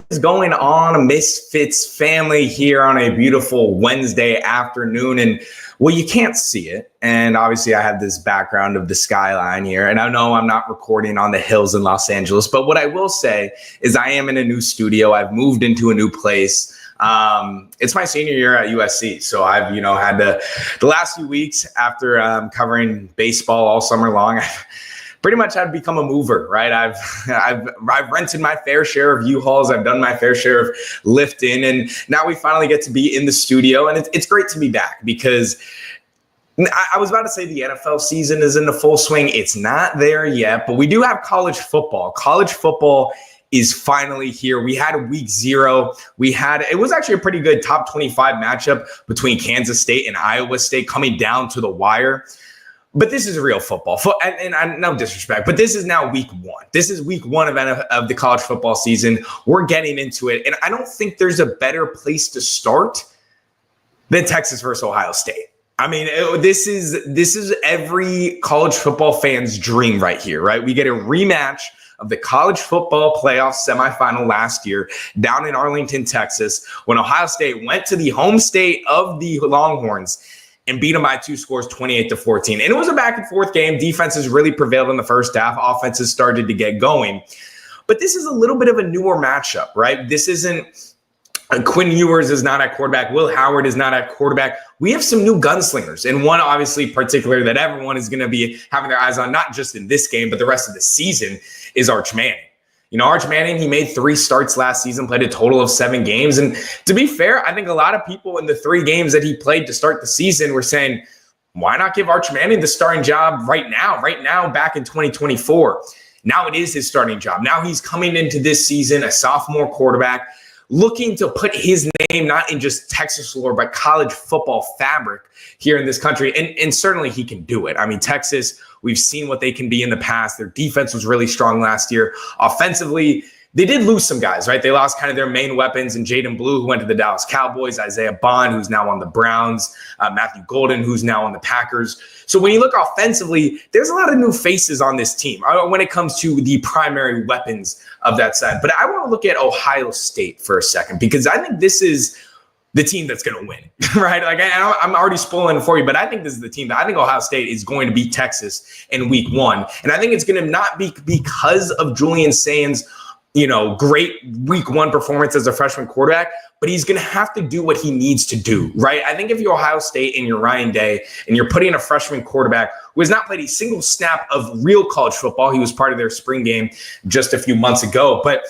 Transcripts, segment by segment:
is going on, Misfits family, here on a beautiful Wednesday afternoon? And well, you can't see it. And obviously I have this background of the skyline here. And I know I'm not recording on the hills in Los Angeles, but what I will say is I am in a new studio. I've moved into a new place. It's my senior year at USC. So I've, had the last few weeks after covering baseball all summer long, pretty much I've become a mover, right? I've rented my fair share of U-Hauls. I've done my fair share of lifting, and now we finally get to be in the studio, and it's great to be back because I was about to say the NFL season is in the full swing. It's not there yet, but we do have college football. College football is finally here. We had week 0. It was actually a pretty good top 25 matchup between Kansas State and Iowa State coming down to the wire. But this is real football, and no disrespect, but this is now week 1. This is week 1 of the college football season. We're getting into it, and I don't think there's a better place to start than Texas versus Ohio State. I mean, this is every college football fan's dream right here, right? We get a rematch of the college football playoff semifinal last year down in Arlington, Texas, when Ohio State went to the home state of the Longhorns and beat them by 2 scores, 28-14. And it was a back and forth game. Defenses really prevailed in the first half. Offenses started to get going. But this is a little bit of a newer matchup, right? This isn't Quinn Ewers is not at quarterback. Will Howard is not at quarterback. We have some new gunslingers, and one obviously particular that everyone is going to be having their eyes on, not just in this game, but the rest of the season, is Arch Manning. Arch Manning, he made 3 starts last season, played a total of 7 games. And to be fair, I think a lot of people in the 3 games that he played to start the season were saying, why not give Arch Manning the starting job right now, back in 2024? Now it is his starting job. Now he's coming into this season, a sophomore quarterback, looking to put his name not in just Texas lore, but college football fabric here in this country. And certainly he can do it. I mean, Texas, we've seen what they can be in the past. Their defense was really strong last year. Offensively, they did lose some guys, right? They lost kind of their main weapons in Jaden Blue, who went to the Dallas Cowboys, Isaiah Bond, who's now on the Browns, Matthew Golden, who's now on the Packers. So when you look offensively, there's a lot of new faces on this team when it comes to the primary weapons of that side. But I want to look at Ohio State for a second, because I think this is the team that's going to win, right? Like I'm already spoiling it for you, but I think this is the team that I think Ohio State is going to beat Texas in week 1. And I think it's going to not be because of Julian Sain's great week 1 performance as a freshman quarterback, but he's going to have to do what he needs to do, right? I think if you're Ohio State and you're Ryan Day and you're putting a freshman quarterback who has not played a single snap of real college football, he was part of their spring game just a few months ago. But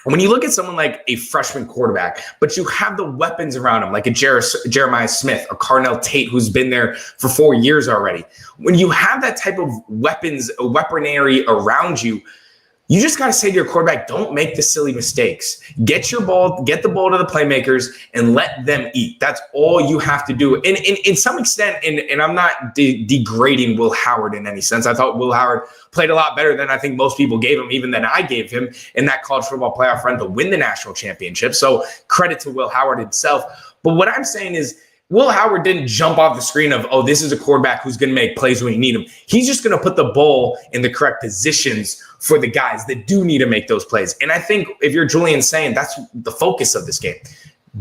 when you look at someone like a freshman quarterback, but you have the weapons around him, like a Jeremiah Smith or Carnell Tate, who's been there for 4 years already. When you have that type of weaponry around you, you just got to say to your quarterback, don't make the silly mistakes. Get the ball to the playmakers and let them eat. That's all you have to do. And in some extent, and I'm not degrading Will Howard in any sense. I thought Will Howard played a lot better than I think most people gave him, even than I gave him in that college football playoff run to win the national championship. So credit to Will Howard himself. But what I'm saying is, Will Howard didn't jump off the screen of, this is a quarterback who's going to make plays when you need him. He's just going to put the ball in the correct positions for the guys that do need to make those plays. And I think if you're Julian saying, that's the focus of this game.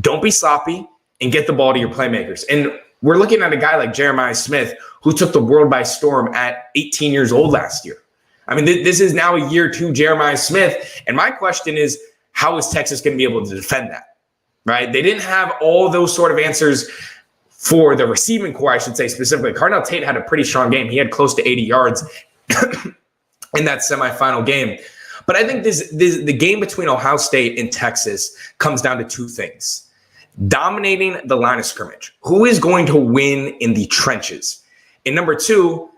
Don't be sloppy and get the ball to your playmakers. And we're looking at a guy like Jeremiah Smith, who took the world by storm at 18 years old last year. I mean, this is now a year 2 Jeremiah Smith. And my question is, how is Texas going to be able to defend that? Right? They didn't have all those sort of answers for the receiving core, I should say specifically. Carnell Tate had a pretty strong game. He had close to 80 yards in that semifinal game. But I think the game between Ohio State and Texas comes down to 2 things. Dominating the line of scrimmage. Who is going to win in the trenches? And number 2,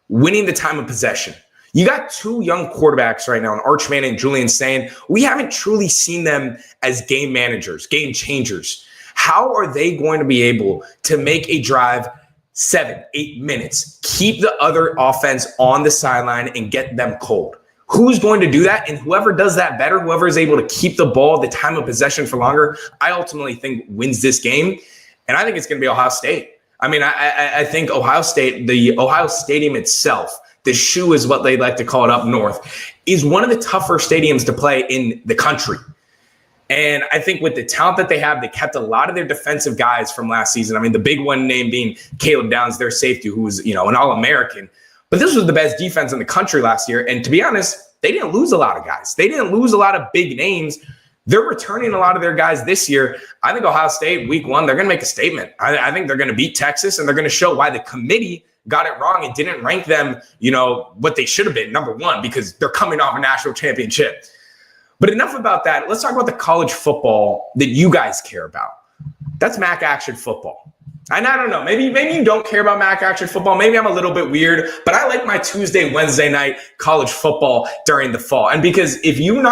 winning the time of possession. You got 2 young quarterbacks right now, in Arch Manning and Julian Sain. We haven't truly seen them as game managers, game changers. How are they going to be able to make a drive 7, 8 minutes, keep the other offense on the sideline and get them cold? Who's going to do that? And whoever does that better, whoever is able to keep the ball, the time of possession for longer, I ultimately think wins this game. And I think it's going to be Ohio State. I mean, I think Ohio State, the Ohio Stadium itself, the shoe is what they like to call it up north, is one of the tougher stadiums to play in the country. And I think with the talent that they have, they kept a lot of their defensive guys from last season. I mean, the big one name being Caleb Downs, their safety, who was, an All-American. But this was the best defense in the country last year. And to be honest, they didn't lose a lot of guys. They didn't lose a lot of big names. They're returning a lot of their guys this year. I think Ohio State, week one, they're going to make a statement. I think they're going to beat Texas, and they're going to show why the committee got it wrong and didn't rank them, what they should have been, number one, because they're coming off a national championship. But enough about that. Let's talk about the college football that you guys care about. That's MACtion football. And I don't know, maybe you don't care about MACtion football. Maybe I'm a little bit weird, but I like my Tuesday, Wednesday night college football during the fall. And because if you are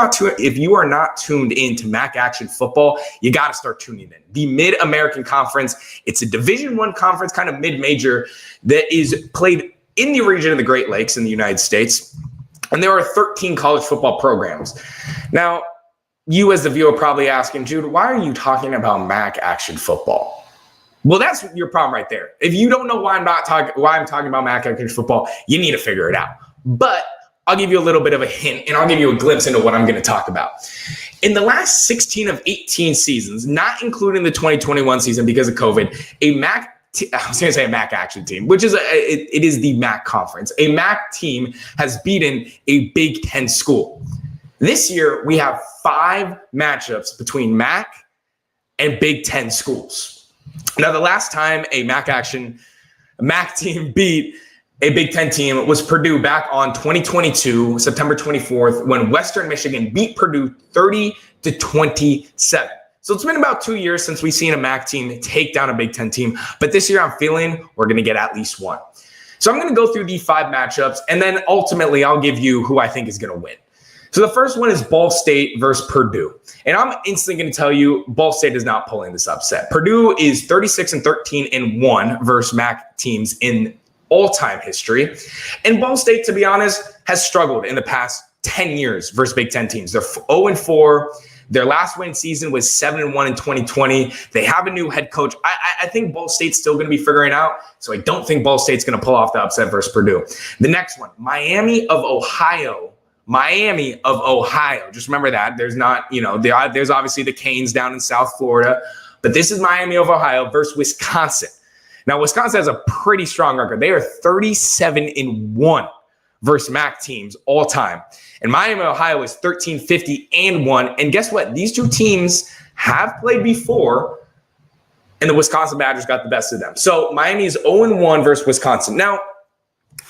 not tuned into MACtion football, you got to start tuning in. The Mid-American Conference, it's a Division I conference, kind of mid-major, that is played in the region of the Great Lakes in the United States. And there are 13 college football programs. Now, you as the viewer probably asking, Jude, why are you talking about MACtion football? Well, that's your problem right there. If you don't know why I'm talking about MACtion football, you need to figure it out. But I'll give you a little bit of a hint, and I'll give you a glimpse into what I'm going to talk about. In the last 16 of 18 seasons, not including the 2021 season because of COVID, I was going to say a MACtion team, which is it is the MAC conference. A MAC team has beaten a Big Ten school. This year, we have 5 matchups between MAC and Big Ten schools. Now, the last time a MAC team beat a Big Ten team was Purdue back on 2022, September 24th, when Western Michigan beat Purdue 30-27. So it's been about 2 years since we've seen a MAC team take down a Big Ten team. But this year, I'm feeling we're going to get at least one. So I'm going to go through the 5 matchups, and then ultimately I'll give you who I think is going to win. So the first one is Ball State versus Purdue. And I'm instantly going to tell you Ball State is not pulling this upset. Purdue is 36-13-1 versus MAC teams in all-time history. And Ball State, to be honest, has struggled in the past 10 years versus Big Ten teams. They're 0-4. Their last win season was 7-1 in 2020. They have a new head coach. I think Ball State's still going to be figuring out. So I don't think Ball State's going to pull off the upset versus Purdue. The next one, Miami of Ohio. Just remember that. There's not, there's obviously the Canes down in South Florida, but this is Miami of Ohio versus Wisconsin. Now, Wisconsin has a pretty strong record. They are 37-1 versus MAC teams all time. And Miami, Ohio is 13-50-1. And guess what? These two teams have played before, and the Wisconsin Badgers got the best of them. So Miami is 0-1 versus Wisconsin. Now,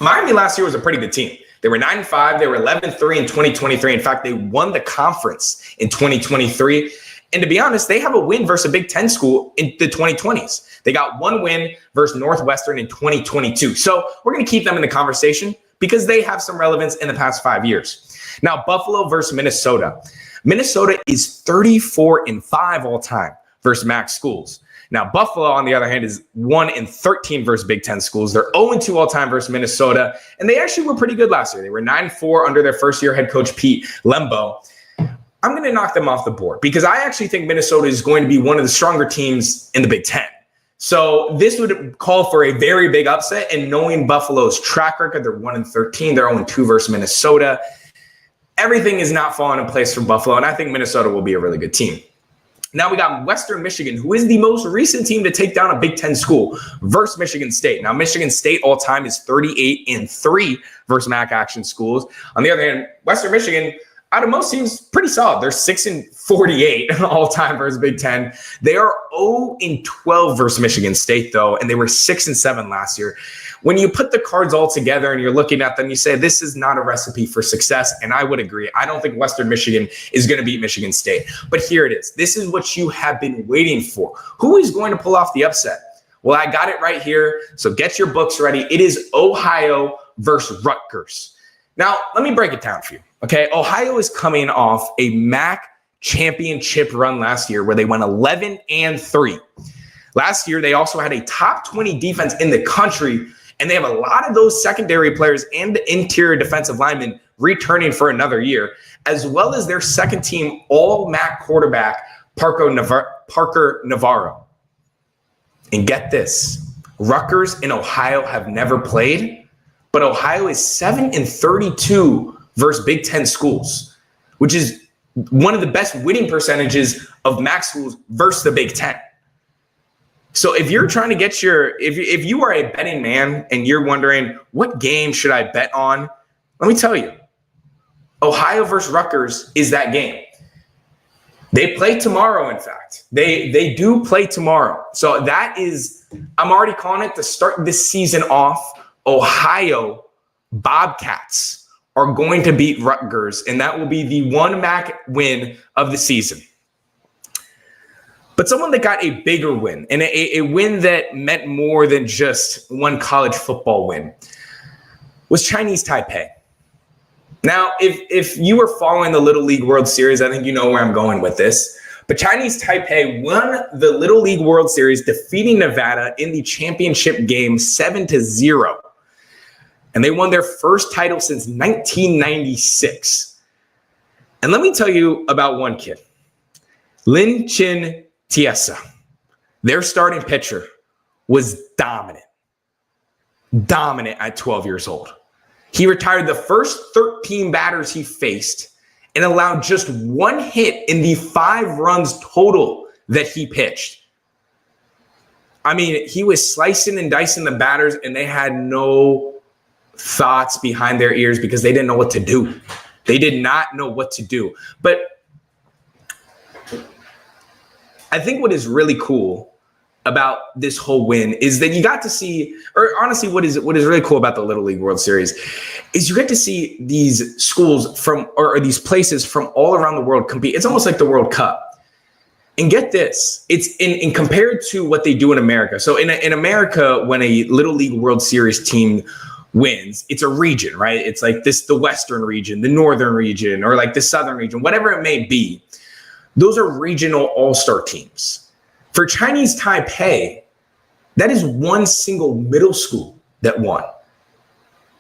Miami last year was a pretty good team. They were 9-5. They were 11-3 in 2023. In fact, they won the conference in 2023. And to be honest, they have a win versus a Big Ten school in the 2020s. They got one win versus Northwestern in 2022. So we're going to keep them in the conversation because they have some relevance in the past 5 years. Now, Buffalo versus Minnesota. Minnesota is 34-5 all time versus MAC schools. Now, Buffalo, on the other hand, is 1-13 versus Big Ten schools. They're 0-2 all time versus Minnesota. And they actually were pretty good last year. They were 9-4 under their first-year head coach, Pete Lembo. I'm going to knock them off the board because I actually think Minnesota is going to be one of the stronger teams in the Big Ten. So this would call for a very big upset. And knowing Buffalo's track record, they're 1-13. They're 0-2 versus Minnesota. Everything is not falling in place for Buffalo. And I think Minnesota will be a really good team. Now we got Western Michigan, who is the most recent team to take down a Big Ten school versus Michigan State. Now, Michigan State all time is 38-3 versus MACtion schools. On the other hand, Western Michigan, out of most teams, pretty solid. They're 6-48 all time versus Big Ten. They are 0-12 versus Michigan State, though, and they were 6-7 last year. When you put the cards all together and you're looking at them, you say, this is not a recipe for success. And I would agree. I don't think Western Michigan is going to beat Michigan State. But here it is. This is what you have been waiting for. Who is going to pull off the upset? Well, I got it right here. So get your books ready. It is Ohio versus Rutgers. Now, let me break it down for you. Okay. Ohio is coming off a MAC championship run last year where they went 11-3. Last year, they also had a top 20 defense in the country. And they have a lot of those secondary players and the interior defensive linemen returning for another year, as well as their second team all-MAC quarterback, Parker Navarro. And get this, Rutgers and Ohio have never played, but Ohio is 7-32 versus Big Ten schools, which is one of the best winning percentages of MAC schools versus the Big Ten. So if you're trying to get if you are a betting man and you're wondering what game should I bet on, let me tell you, Ohio versus Rutgers is that game. They play tomorrow, in fact. They do play tomorrow. So that is, I'm already calling it to start this season off. Ohio Bobcats are going to beat Rutgers, and that will be the one MAC win of the season. But someone that got a bigger win, and a win that meant more than just one college football win, was Chinese Taipei. Now, if you were following the Little League World Series, I think you know where I'm going with this. But Chinese Taipei won the Little League World Series, defeating Nevada in the championship game 7-0. And they won their first title since 1996. And let me tell you about one kid, Lin Chin Tiesa. Their starting pitcher was dominant at 12 years old. He retired the first 13 batters he faced and allowed just one hit in the 5 runs total that he pitched. I mean, he was slicing and dicing the batters, and they had no thoughts behind their ears because they didn't know what to do. They did not know what to do. But I think what is really cool about this whole win is that you got to see, or honestly, what is really cool about the Little League World Series is you get to see these schools from, or these places from all around the world compete. It's almost like the World Cup. And get this, it's in compared to what they do in America. So in America, when a Little League World Series team wins, it's a region, right? It's like the Western region, the Northern region, or like the Southern region, whatever it may be. Those are regional all-star teams. For Chinese Taipei, that is one single middle school that won.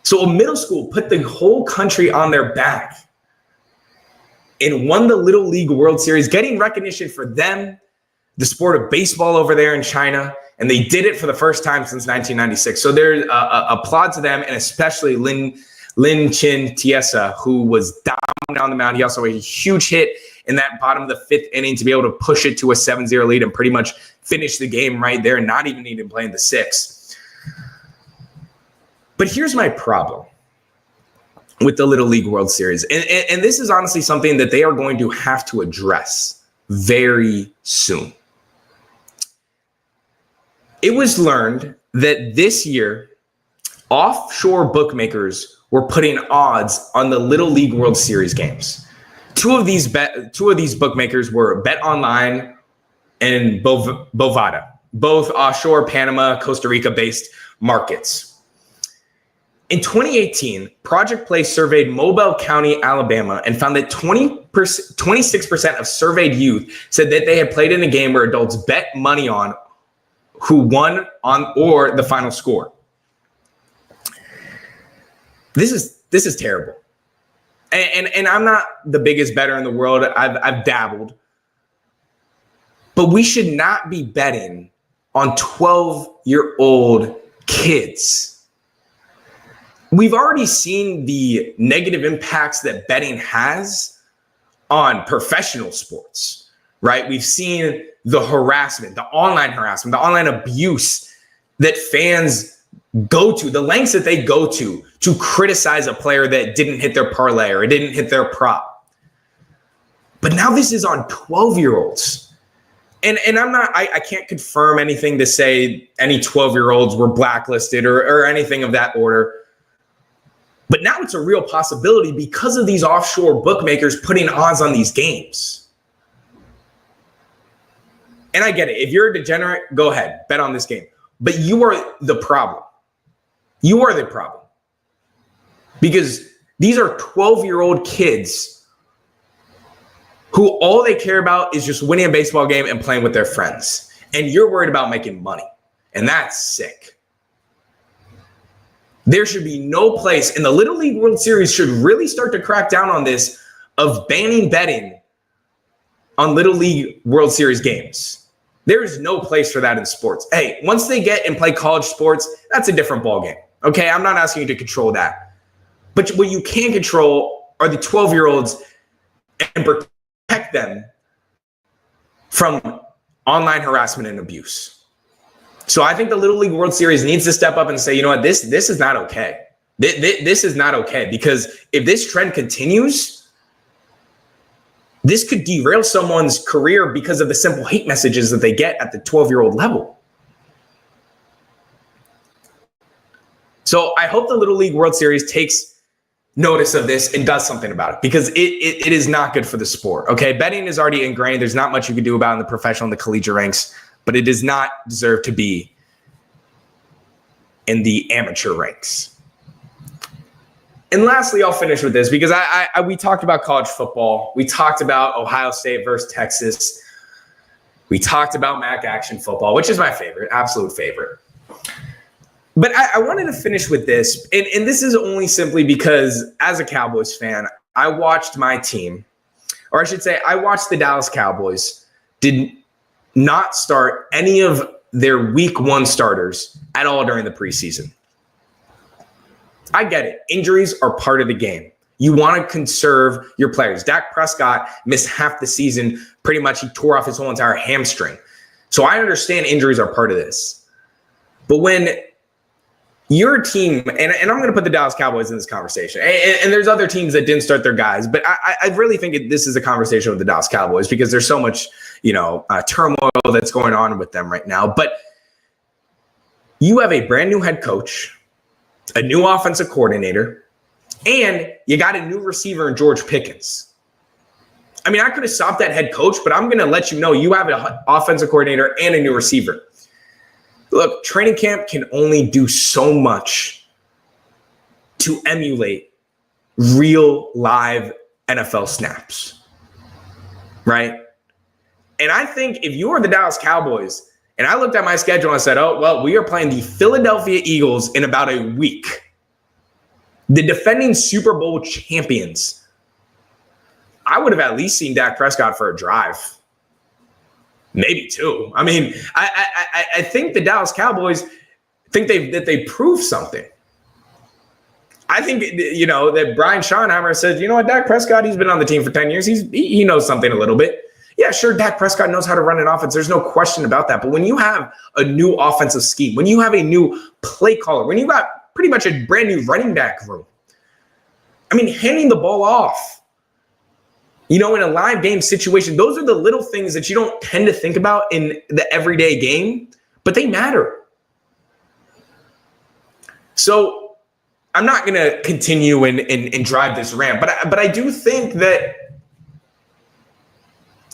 So a middle school put the whole country on their back and won the Little League World Series, getting recognition for them, the sport of baseball over there in China, and they did it for the first time since 1996. So there's applaud to them, and especially Lin Chin Tiesa, who was down the mound. He also had a huge hit in that bottom of the 5th inning to be able to push it to a 7-0 lead and pretty much finish the game right there, not even needing to play in the 6th. But here's my problem with the Little League World Series. And this is honestly something that they are going to have to address very soon. It was learned that this year, offshore bookmakers were putting odds on the Little League World Series games. Two of these bookmakers were Bet Online and Bovada, both offshore Panama, Costa Rica-based markets. In 2018, Project Play surveyed Mobile County, Alabama, and found that 26% of surveyed youth said that they had played in a game where adults bet money on who won on or the final score. This is terrible. And I'm not the biggest bettor in the world. I've dabbled. But we should not be betting on 12-year-old kids. We've already seen the negative impacts that betting has on professional sports, right? We've seen the harassment, the online abuse that fans go to, the lengths that they go to criticize a player that didn't hit their parlay or didn't hit their prop. But now this is on 12-year-olds. And I can't confirm anything to say any 12-year-olds were blacklisted or anything of that order. But now it's a real possibility because of these offshore bookmakers putting odds on these games. And I get it. If you're a degenerate, go ahead, bet on this game. But you are the problem. You are the problem. Because these are 12-year-old kids who all they care about is just winning a baseball game and playing with their friends. And you're worried about making money. And that's sick. There should be no place, and the Little League World Series should really start to crack down on this of banning betting on Little League World Series games. There is no place for that in sports. Hey, once they get and play college sports, that's a different ballgame. Okay, I'm not asking you to control that. But what you can control are the 12-year-olds and them from online harassment and abuse. So I think the Little League World Series needs to step up and say, you know what, this is not okay. This is not okay, because if this trend continues, this could derail someone's career because of the simple hate messages that they get at the 12-year-old level. So I hope the Little League World Series takes notice of this and does something about it, because it is not good for the sport. Okay, betting is already ingrained. There's not much you can do about it in the professional and the collegiate ranks, but it does not deserve to be in the amateur ranks. And lastly, I'll finish with this, because we talked about college football. We talked about Ohio State versus Texas. We talked about MACtion football, which is my favorite, absolute favorite. But I wanted to finish with this, and this is only simply because as a Cowboys fan, I watched my team, or I should say I watched the Dallas Cowboys did not start any of their week one starters at all during the preseason. I get it. Injuries are part of the game. You want to conserve your players. Dak Prescott missed half the season. Pretty much he tore off his whole entire hamstring. So I understand injuries are part of this. But when your team, and I'm going to put the Dallas Cowboys in this conversation, and there's other teams that didn't start their guys, but I really think this is a conversation with the Dallas Cowboys, because there's so much, turmoil that's going on with them right now. But you have a brand new head coach, a new offensive coordinator, and you got a new receiver in George Pickens. I mean, I could have stopped that head coach, but I'm going to let you know you have an offensive coordinator and a new receiver. Look, training camp can only do so much to emulate real live NFL snaps, right? And I think if you are the Dallas Cowboys, and I looked at my schedule and I said, oh, well, we are playing the Philadelphia Eagles in about a week, the defending Super Bowl champions, I would have at least seen Dak Prescott for a drive. Maybe two. I mean, I think the Dallas Cowboys think that they proved something. I think, that Brian Schottenheimer said, you know what, Dak Prescott, he's been on the team for 10 years. He knows something a little bit. Yeah, sure, Dak Prescott knows how to run an offense. There's no question about that. But when you have a new offensive scheme, when you have a new play caller, when you got pretty much a brand new running back room, I mean, handing the ball off, in a live game situation, those are the little things that you don't tend to think about in the everyday game, but they matter. So I'm not going to continue and drive this rant, but I do think that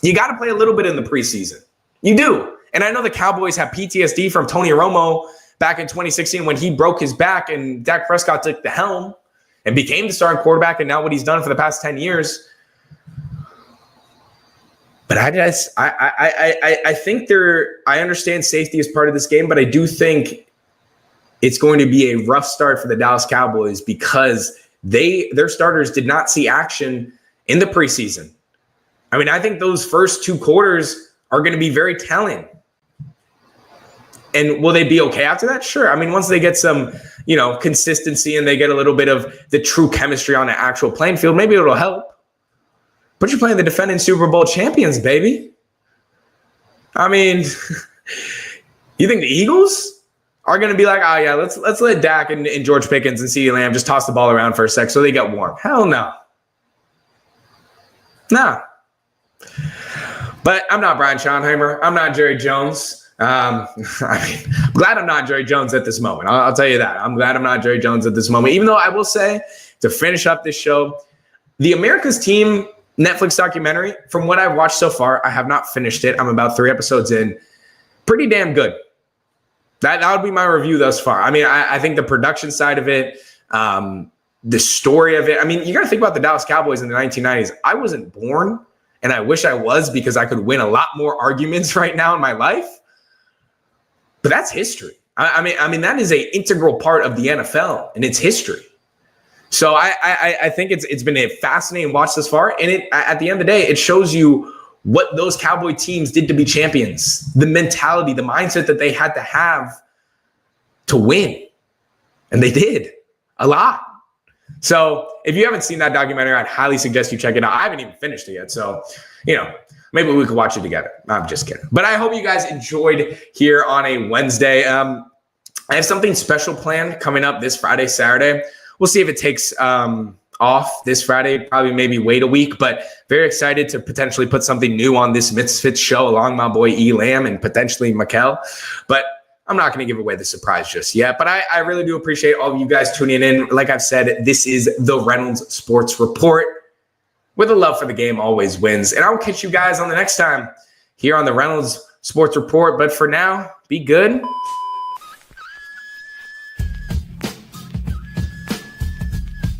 you got to play a little bit in the preseason. You do. And I know the Cowboys have PTSD from Tony Romo back in 2016 when he broke his back and Dak Prescott took the helm and became the starting quarterback, and now what he's done for the past 10 years. But I think I understand safety is part of this game, but I do think it's going to be a rough start for the Dallas Cowboys because their starters did not see action in the preseason. I mean, I think those first two quarters are going to be very telling. And will they be okay after that? Sure. I mean, once they get some, consistency and they get a little bit of the true chemistry on the actual playing field, maybe it'll help. But you're playing the defending Super Bowl champions, baby. I mean, you think the Eagles are going to be like, oh, yeah, let's let Dak and George Pickens and CeeDee Lamb just toss the ball around for a sec so they get warm? Hell no. Nah. But I'm not Brian Schottenheimer. I'm not Jerry Jones. I'm glad I'm not Jerry Jones at this moment. I'll tell you that. I'm glad I'm not Jerry Jones at this moment. Even though I will say, to finish up this show, the America's Team Netflix documentary, from what I've watched so far, I have not finished it. I'm about 3 episodes in. Pretty damn good. That would be my review thus far. I mean, I think the production side of it, the story of it. I mean, you got to think about the Dallas Cowboys in the 1990s. I wasn't born, and I wish I was, because I could win a lot more arguments right now in my life. But that's history. I mean, that is an integral part of the NFL, and it's history. So I think it's been a fascinating watch thus far. And at the end of the day, it shows you what those Cowboy teams did to be champions, the mentality, the mindset that they had to have to win. And they did a lot. So if you haven't seen that documentary, I'd highly suggest you check it out. I haven't even finished it yet. So, maybe we could watch it together. I'm just kidding. But I hope you guys enjoyed here on a Wednesday. I have something special planned coming up this Friday, Saturday. We'll see if it takes off this Friday, probably maybe wait a week, but very excited to potentially put something new on this Misfit show along my boy Elam and potentially Mikkel. But I'm not going to give away the surprise just yet, but I really do appreciate all of you guys tuning in. Like I've said, this is the Reynolds Sports Report, where the love for the game always wins. And I'll catch you guys on the next time here on the Reynolds Sports Report. But for now, be good